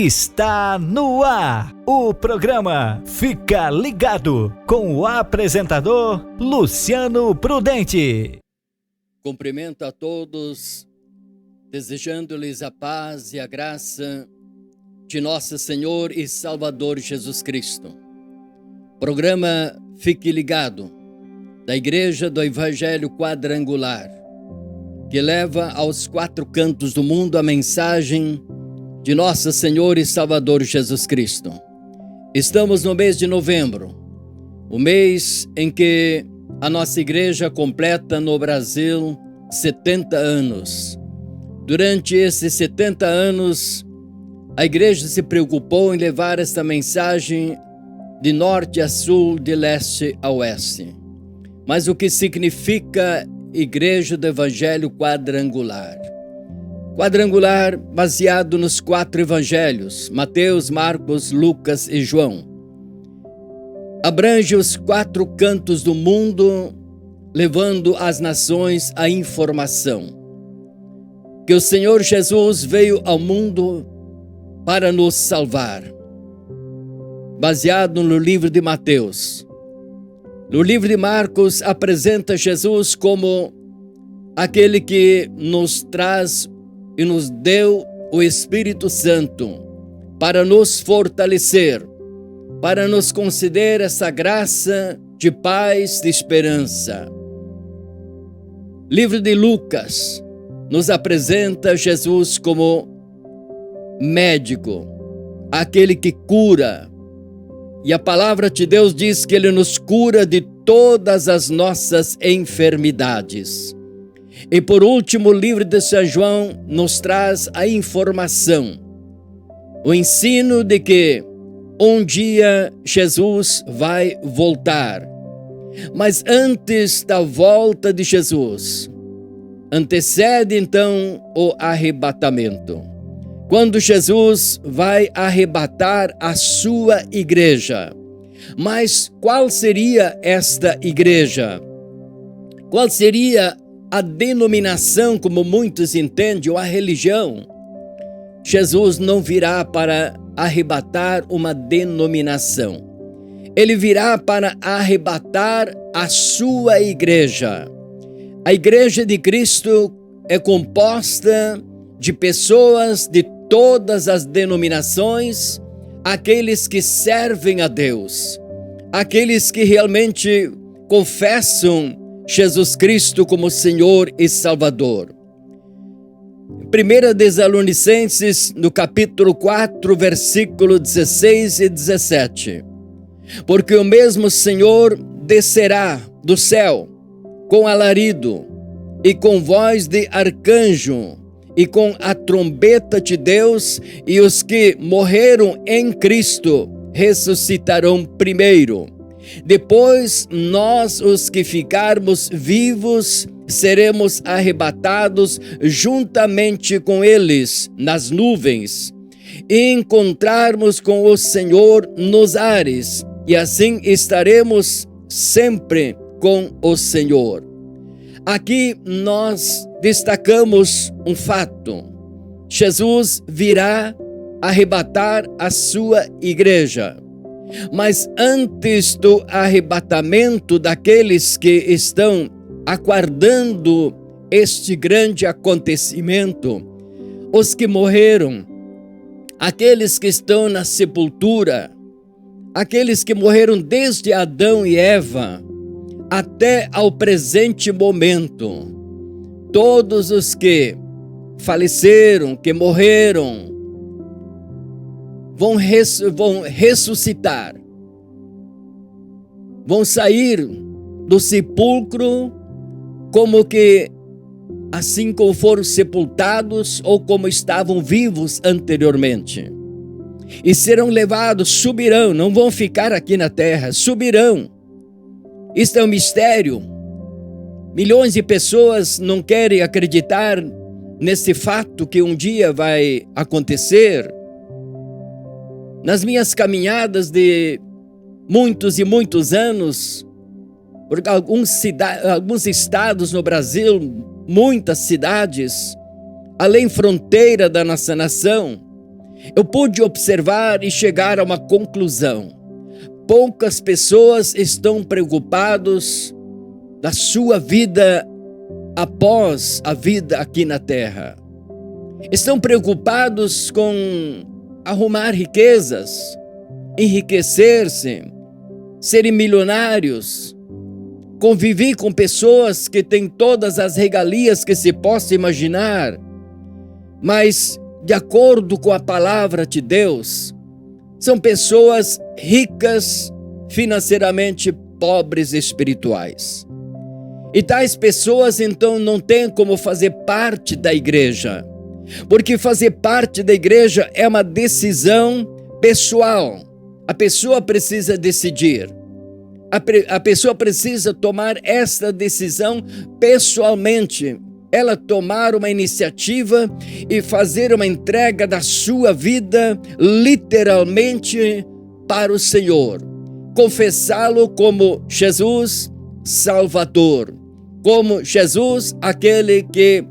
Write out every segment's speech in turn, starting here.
Está no ar o programa Fica Ligado com o apresentador Luciano Prudente. Cumprimento a todos, desejando-lhes a paz e a graça de nosso Senhor e Salvador Jesus Cristo. Programa Fique Ligado, da Igreja do Evangelho Quadrangular, que leva aos quatro cantos do mundo a mensagem de nosso Senhor e Salvador Jesus Cristo. Estamos no mês de novembro, o mês em que a nossa igreja completa no Brasil 70 anos. Durante esses 70 anos, a igreja se preocupou em levar esta mensagem de norte a sul, de leste a oeste. Mas o que significa Igreja do Evangelho Quadrangular? Quadrangular baseado nos quatro evangelhos, Mateus, Marcos, Lucas e João. Abrange os quatro cantos do mundo, levando às nações a informação que o Senhor Jesus veio ao mundo para nos salvar. Baseado no livro de Mateus. No livro de Marcos, apresenta Jesus como aquele que nos traz e nos deu o Espírito Santo para nos fortalecer, para nos conceder essa graça de paz, de esperança. Livro de Lucas nos apresenta Jesus como médico, aquele que cura. E a palavra de Deus diz que Ele nos cura de todas as nossas enfermidades. E por último, o livro de São João nos traz a informação, o ensino de que um dia Jesus vai voltar. Mas antes da volta de Jesus, antecede então o arrebatamento. Quando Jesus vai arrebatar a sua igreja. Mas qual seria esta igreja? Qual seria a denominação, como muitos entendem, ou a religião? Jesus não virá para arrebatar uma denominação. Ele virá para arrebatar a sua igreja. A igreja de Cristo é composta de pessoas de todas as denominações, aqueles que servem a Deus, aqueles que realmente confessam Jesus Cristo como Senhor e Salvador. 1 Tessalonicenses, no capítulo 4, versículo 16 e 17. Porque o mesmo Senhor descerá do céu com alarido e com voz de arcanjo e com a trombeta de Deus, e os que morreram em Cristo ressuscitarão primeiro. Depois, nós, os que ficarmos vivos, seremos arrebatados juntamente com eles nas nuvens, e encontrarmos com o Senhor nos ares, e assim estaremos sempre com o Senhor. Aqui nós destacamos um fato: Jesus virá arrebatar a sua igreja. Mas antes do arrebatamento daqueles que estão aguardando este grande acontecimento, os que morreram, aqueles que estão na sepultura, aqueles que morreram desde Adão e Eva até ao presente momento, todos os que faleceram, que morreram, vão ressuscitar, vão sair do sepulcro como que assim como foram sepultados ou como estavam vivos anteriormente. E serão levados, subirão, não vão ficar aqui na terra, subirão. Isto é um mistério. Milhões de pessoas não querem acreditar nesse fato que um dia vai acontecer. Nas minhas caminhadas de muitos e muitos anos, por alguns estados no Brasil, muitas cidades, além fronteira da nossa nação, eu pude observar e chegar a uma conclusão. Poucas pessoas estão preocupadas da sua vida após a vida aqui na terra. Estão preocupados com arrumar riquezas, enriquecer-se, serem milionários, conviver com pessoas que têm todas as regalias que se possa imaginar, mas de acordo com a palavra de Deus, são pessoas ricas financeiramente, pobres espirituais. E tais pessoas então não têm como fazer parte da igreja, porque fazer parte da igreja é uma decisão pessoal. A pessoa precisa decidir. A pessoa precisa tomar esta decisão pessoalmente. Ela tomar uma iniciativa e fazer uma entrega da sua vida literalmente para o Senhor. Confessá-lo como Jesus Salvador, como Jesus, aquele que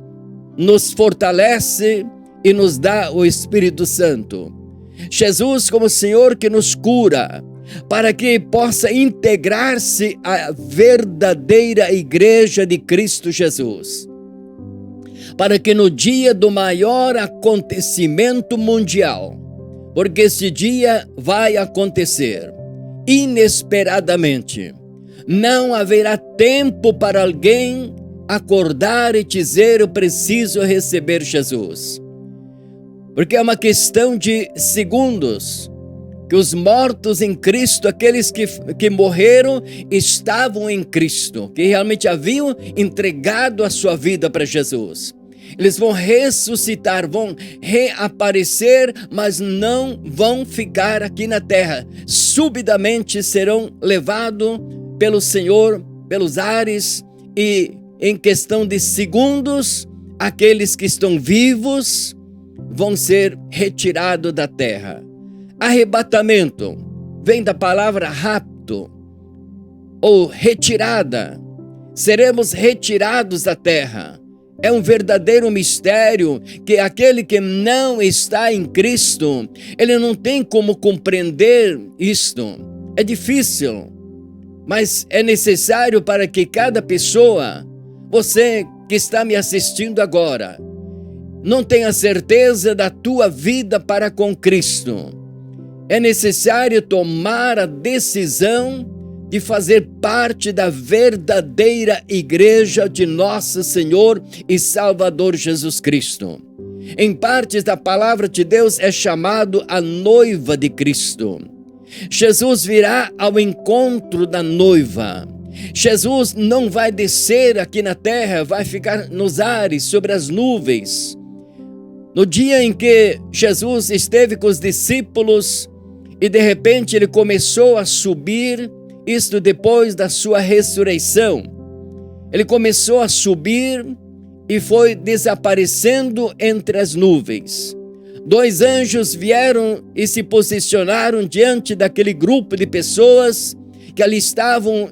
nos fortalece e nos dá o Espírito Santo. Jesus como Senhor que nos cura, para que possa integrar-se à verdadeira igreja de Cristo Jesus. Para que no dia do maior acontecimento mundial, porque esse dia vai acontecer inesperadamente, não haverá tempo para alguém acordar e dizer: eu preciso receber Jesus. Porque é uma questão de segundos que os mortos em Cristo, aqueles que morreram, estavam em Cristo, que realmente haviam entregado a sua vida para Jesus. Eles vão ressuscitar, vão reaparecer, mas não vão ficar aqui na terra. Subitamente serão levados pelo Senhor, pelos ares, e em questão de segundos, aqueles que estão vivos vão ser retirados da terra. Arrebatamento vem da palavra rapto ou retirada. Seremos retirados da terra. É um verdadeiro mistério que aquele que não está em Cristo, ele não tem como compreender isto. É difícil, mas é necessário para que cada pessoa, você que está me assistindo agora, não tenha certeza da tua vida para com Cristo. É necessário tomar a decisão de fazer parte da verdadeira igreja de nosso Senhor e Salvador Jesus Cristo. Em partes da palavra de Deus é chamado a noiva de Cristo. Jesus virá ao encontro da noiva. Jesus não vai descer aqui na terra, vai ficar nos ares, sobre as nuvens. No dia em que Jesus esteve com os discípulos e de repente ele começou a subir, isto depois da sua ressurreição, ele começou a subir e foi desaparecendo entre as nuvens. 2 anjos vieram e se posicionaram diante daquele grupo de pessoas que ali estavam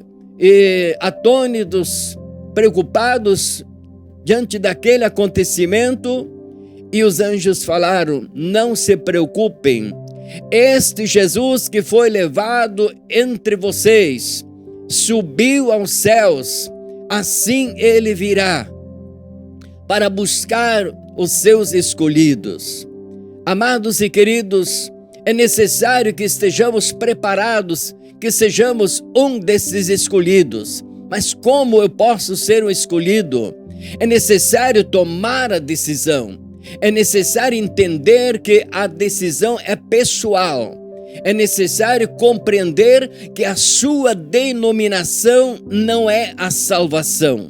atônitos, preocupados diante daquele acontecimento, e os anjos falaram: não se preocupem, este Jesus que foi levado entre vocês subiu aos céus, assim ele virá para buscar os seus escolhidos. Amados e queridos, é necessário que estejamos preparados, que sejamos um desses escolhidos. Mas como eu posso ser um escolhido? É necessário tomar a decisão. É necessário entender que a decisão é pessoal. É necessário compreender que a sua denominação não é a salvação.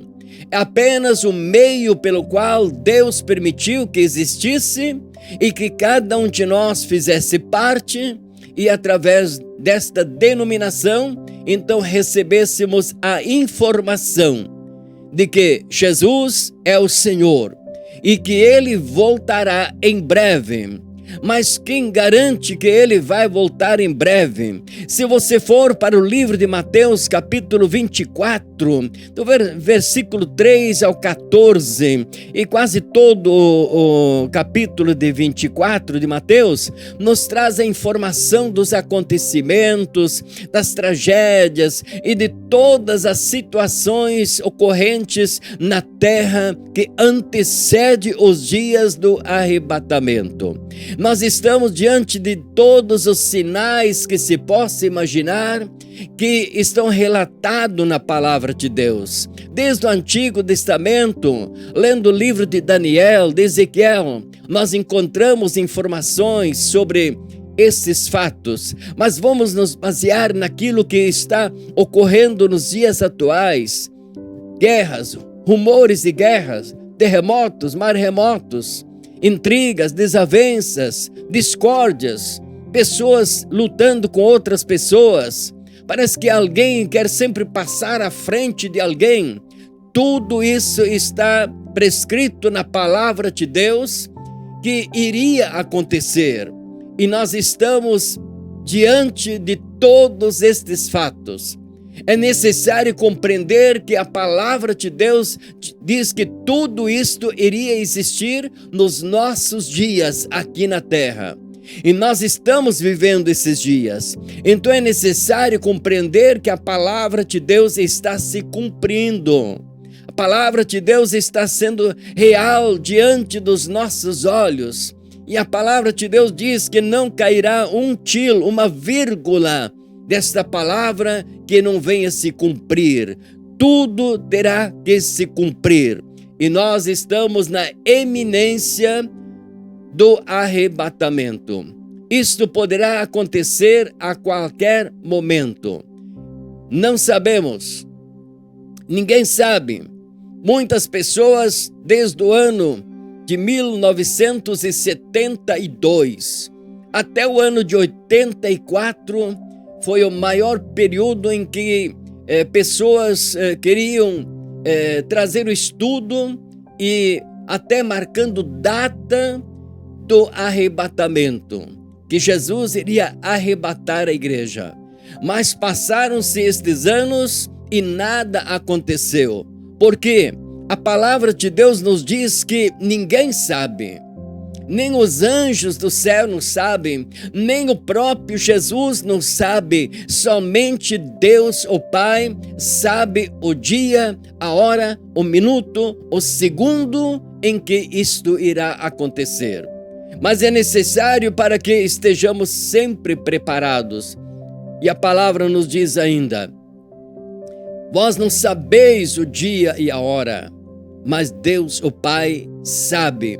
É apenas o meio pelo qual Deus permitiu que existisse e que cada um de nós fizesse parte, e através desta denominação, então recebêssemos a informação de que Jesus é o Senhor e que Ele voltará em breve mas quem garante que ele vai voltar em breve? Se você for para o livro de Mateus, capítulo 24, do versículo 3 ao 14, e quase todo o capítulo de 24 de Mateus, nos traz a informação dos acontecimentos, das tragédias e de todas as situações ocorrentes na terra que antecede os dias do arrebatamento. Nós estamos diante de todos os sinais que se possa imaginar que estão relatados na palavra de Deus. Desde o Antigo Testamento, lendo o livro de Daniel, de Ezequiel, nós encontramos informações sobre esses fatos, mas vamos nos basear naquilo que está ocorrendo nos dias atuais. Guerras, rumores de guerras, terremotos, maremotos, intrigas, desavenças, discórdias, pessoas lutando com outras pessoas. Parece que alguém quer sempre passar à frente de alguém. Tudo isso está prescrito na palavra de Deus que iria acontecer. E nós estamos diante de todos estes fatos. É necessário compreender que a palavra de Deus diz que tudo isto iria existir nos nossos dias aqui na terra. E nós estamos vivendo esses dias. Então é necessário compreender que a palavra de Deus está se cumprindo. A palavra de Deus está sendo real diante dos nossos olhos. E a palavra de Deus diz que não cairá um tilo, uma vírgula desta palavra que não venha se cumprir. Tudo terá que se cumprir. E nós estamos na eminência do arrebatamento. Isto poderá acontecer a qualquer momento. Não sabemos. Ninguém sabe. Muitas pessoas, desde o ano de 1972 até o ano de 84, foi o maior período em que pessoas queriam trazer o estudo e até marcando data do arrebatamento, que Jesus iria arrebatar a igreja. Mas passaram-se estes anos e nada aconteceu. Por quê? A palavra de Deus nos diz que ninguém sabe. Nem os anjos do céu não sabem, nem o próprio Jesus não sabe. Somente Deus, o Pai, sabe o dia, a hora, o minuto, o segundo em que isto irá acontecer. Mas é necessário para que estejamos sempre preparados. E a palavra nos diz ainda: vós não sabeis o dia e a hora, mas Deus, o Pai, sabe.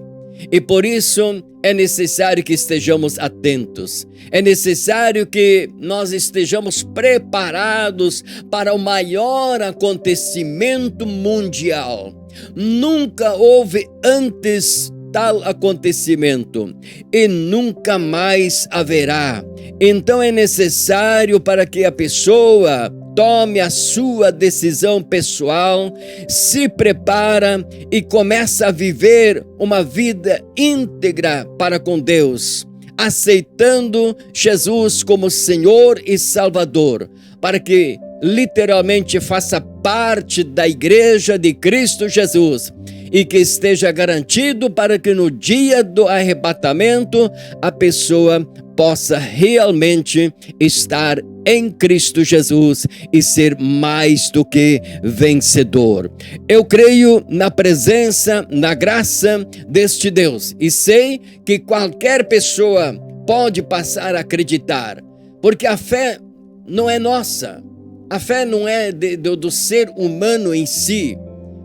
E por isso é necessário que estejamos atentos. É necessário que nós estejamos preparados para o maior acontecimento mundial. Nunca houve antes tal acontecimento e nunca mais haverá. Então é necessário para que a pessoa tome a sua decisão pessoal, se prepara e começa a viver uma vida íntegra para com Deus, aceitando Jesus como Senhor e Salvador, para que literalmente faça parte da igreja de Cristo Jesus e que esteja garantido para que no dia do arrebatamento a pessoa possa realmente estar em Cristo Jesus e ser mais do que vencedor. Eu creio na presença, na graça deste Deus e sei que qualquer pessoa pode passar a acreditar, porque a fé não é nossa, a fé não é do ser humano em si,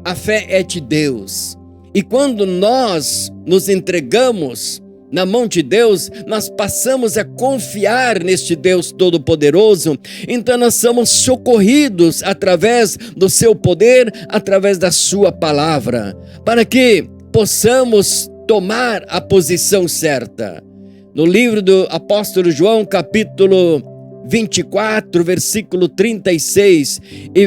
a fé é de Deus. E quando nós nos entregamos na mão de Deus, nós passamos a confiar neste Deus Todo-Poderoso, então nós somos socorridos através do seu poder, através da sua palavra, para que possamos tomar a posição certa. No livro do apóstolo João, capítulo 24, versículo 36, e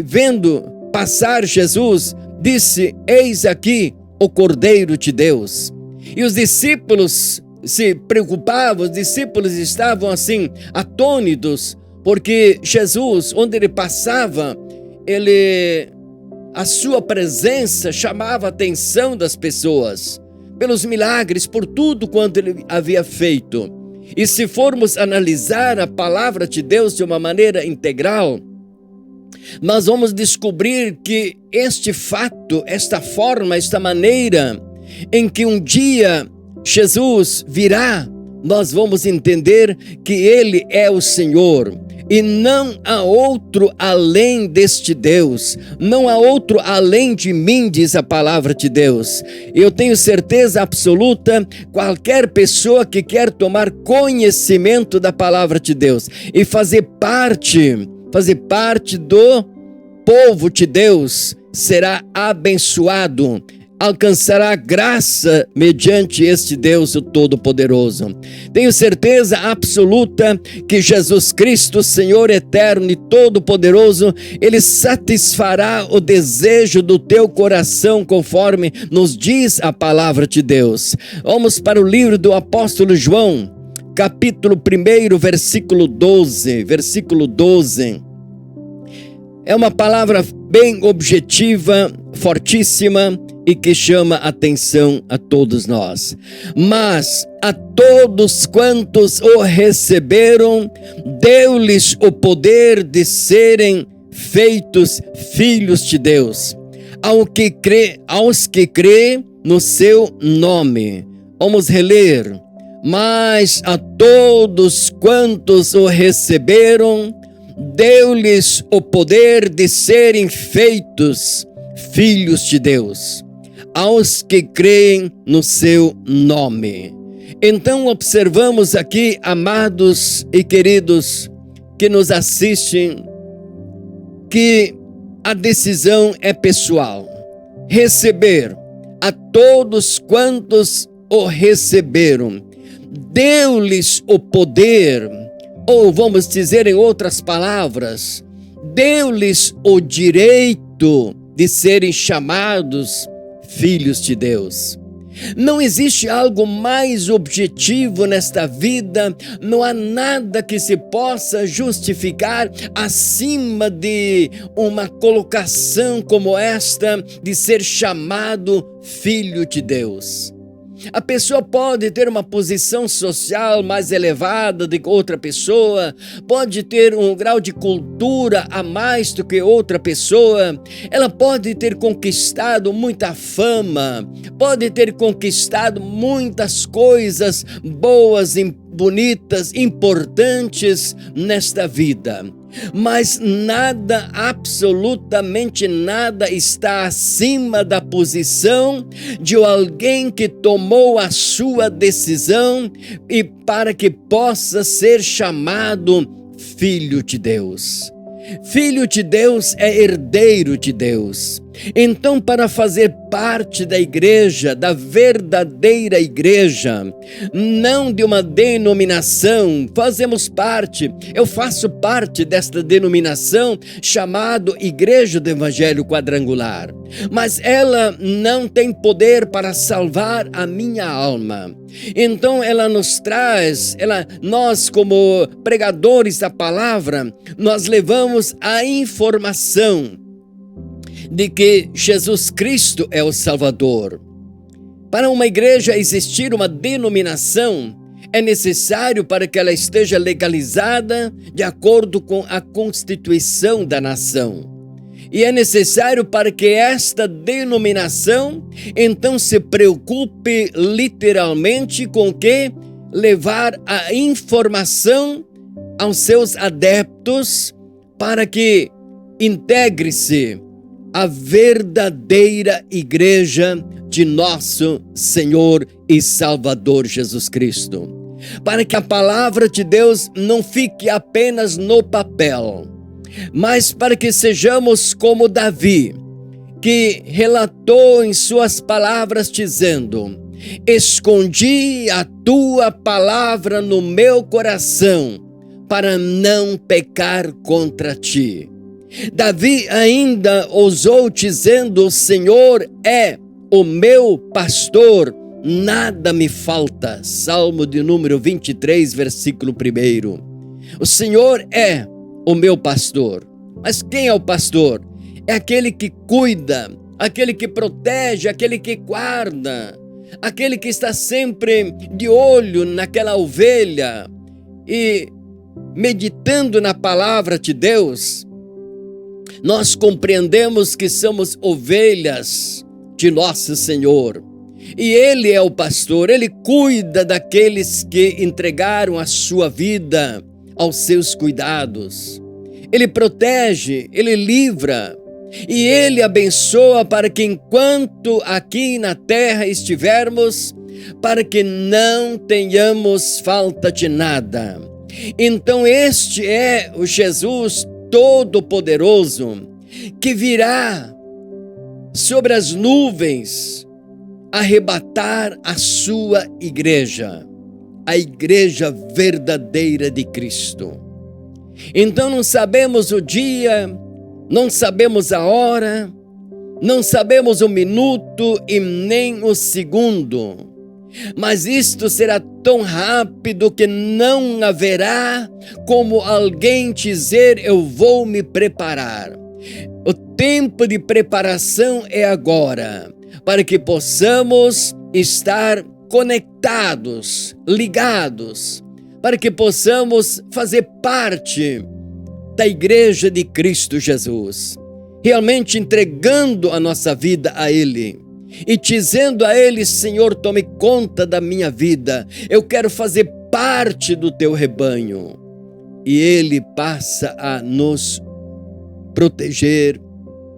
vendo passar Jesus, disse: eis aqui o Cordeiro de Deus. E os discípulos se preocupavam, os discípulos estavam assim, atônitos, porque Jesus, onde ele passava, a sua presença chamava a atenção das pessoas, pelos milagres, por tudo quanto ele havia feito. E se formos analisar a palavra de Deus de uma maneira integral, nós vamos descobrir que este fato, esta forma, esta maneira em que um dia Jesus virá, nós vamos entender que Ele é o Senhor. E não há outro além deste Deus, não há outro além de mim, diz a palavra de Deus. Eu tenho certeza absoluta, qualquer pessoa que quer tomar conhecimento da palavra de Deus e fazer parte do povo de Deus, será abençoado, alcançará graça mediante este Deus o Todo-Poderoso. Tenho certeza absoluta que Jesus Cristo, Senhor eterno e Todo-Poderoso, Ele satisfará o desejo do teu coração, conforme nos diz a palavra de Deus. Vamos para o livro do apóstolo João, capítulo 1, versículo 12. É uma palavra bem objetiva, fortíssima, e que chama a atenção a todos nós. Mas a todos quantos o receberam, deu-lhes o poder de serem feitos filhos de Deus, aos que crê no seu nome. Vamos reler. Mas a todos quantos o receberam, deu-lhes o poder de serem feitos filhos de Deus, aos que creem no seu nome. Então observamos aqui, amados e queridos que nos assistem, que a decisão é pessoal. Receber, a todos quantos o receberam, deu-lhes o poder, ou vamos dizer em outras palavras, deu-lhes o direito de serem chamados filhos de Deus. Não existe algo mais objetivo nesta vida, não há nada que se possa justificar acima de uma colocação como esta, de ser chamado filho de Deus. A pessoa pode ter uma posição social mais elevada do que outra pessoa, pode ter um grau de cultura a mais do que outra pessoa, ela pode ter conquistado muita fama, pode ter conquistado muitas coisas boas, bonitas, importantes nesta vida. Mas nada, absolutamente nada está acima da posição de alguém que tomou a sua decisão e para que possa ser chamado filho de Deus. Filho de Deus é herdeiro de Deus. Então, para fazer parte da igreja, da verdadeira igreja, não de uma denominação, eu faço parte desta denominação chamado Igreja do Evangelho Quadrangular, mas ela não tem poder para salvar a minha alma. Então ela nos traz, nós como pregadores da palavra, nós levamos a informação de que Jesus Cristo é o Salvador. Para uma igreja existir uma denominação, é necessário para que ela esteja legalizada de acordo com a Constituição da nação. E é necessário para que esta denominação, então, se preocupe literalmente com que? Levar a informação aos seus adeptos para que integre-se a verdadeira igreja de nosso Senhor e Salvador Jesus Cristo. Para que a palavra de Deus não fique apenas no papel, mas para que sejamos como Davi, que relatou em suas palavras dizendo: escondi a tua palavra no meu coração, para não pecar contra ti. Davi ainda ousou dizendo: o Senhor é o meu pastor, nada me falta. Salmo de número 23, versículo 1. O Senhor é o meu pastor. Mas quem é o pastor? É aquele que cuida, aquele que protege, aquele que guarda, aquele que está sempre de olho naquela ovelha e meditando na palavra de Deus. Nós compreendemos que somos ovelhas de nosso Senhor. E Ele é o pastor, Ele cuida daqueles que entregaram a sua vida aos seus cuidados. Ele protege, Ele livra e Ele abençoa para que enquanto aqui na terra estivermos, para que não tenhamos falta de nada. Então este é o Jesus Todo-Poderoso que virá sobre as nuvens arrebatar a sua igreja, a igreja verdadeira de Cristo. Então não sabemos o dia, não sabemos a hora, não sabemos o minuto e nem o segundo, mas isto será tão rápido que não haverá como alguém dizer: eu vou me preparar. O tempo de preparação é agora, para que possamos estar conectados, ligados, para que possamos fazer parte da igreja de Cristo Jesus, realmente entregando a nossa vida a Ele e dizendo a Ele: Senhor, tome conta da minha vida, eu quero fazer parte do teu rebanho. E Ele passa a nos proteger,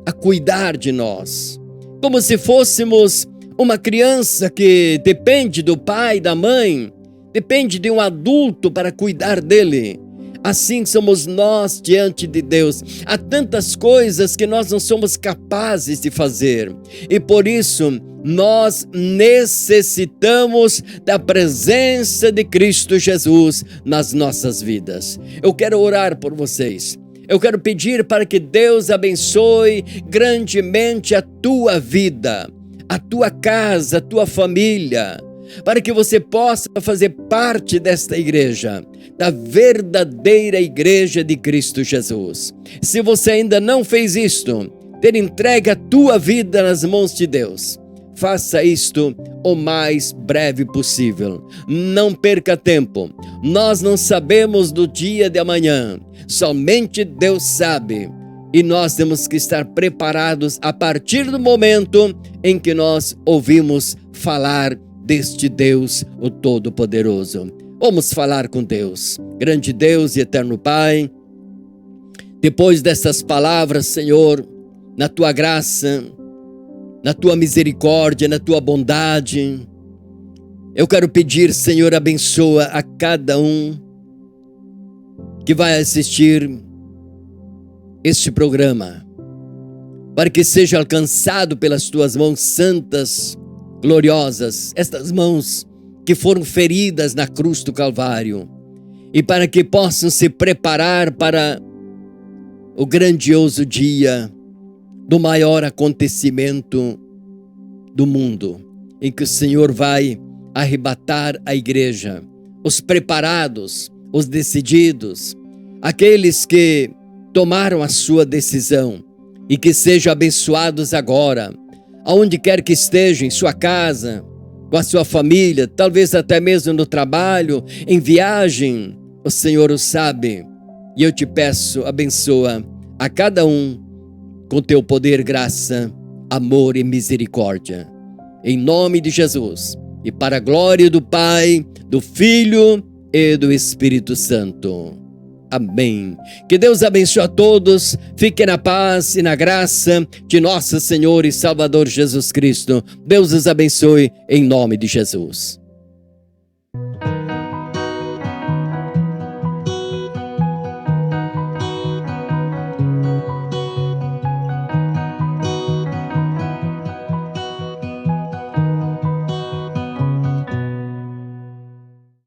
a cuidar de nós, como se fôssemos uma criança que depende do pai, da mãe, depende de um adulto para cuidar dele. Assim somos nós diante de Deus. Há tantas coisas que nós não somos capazes de fazer, e por isso nós necessitamos da presença de Cristo Jesus nas nossas vidas. Eu quero orar por vocês. Eu quero pedir para que Deus abençoe grandemente a tua vida, a tua casa, a tua família, para que você possa fazer parte desta igreja, da verdadeira igreja de Cristo Jesus. Se você ainda não fez isto, ter entregue a tua vida nas mãos de Deus, faça isto o mais breve possível. Não perca tempo. Nós não sabemos do dia de amanhã, somente Deus sabe. E nós temos que estar preparados a partir do momento em que nós ouvimos falar deste Deus, o Todo-Poderoso. Vamos falar com Deus. Grande Deus e eterno Pai, depois dessas palavras, Senhor, na tua graça, na tua misericórdia, na tua bondade, eu quero pedir, Senhor, abençoa a cada um que vai assistir este programa, para que seja alcançado pelas tuas mãos santas, gloriosas, estas mãos que foram feridas na cruz do Calvário, e para que possam se preparar para o grandioso dia do maior acontecimento do mundo, em que o Senhor vai arrebatar a igreja, os preparados, os decididos, aqueles que tomaram a sua decisão, e que sejam abençoados agora, aonde quer que estejam, em sua casa, com a sua família, talvez até mesmo no trabalho, em viagem. O Senhor o sabe, e eu te peço, abençoa a cada um com teu poder, graça, amor e misericórdia, em nome de Jesus, e para a glória do Pai, do Filho e do Espírito Santo. Amém. Que Deus abençoe a todos. Fiquem na paz e na graça de nosso Senhor e Salvador Jesus Cristo. Deus os abençoe em nome de Jesus.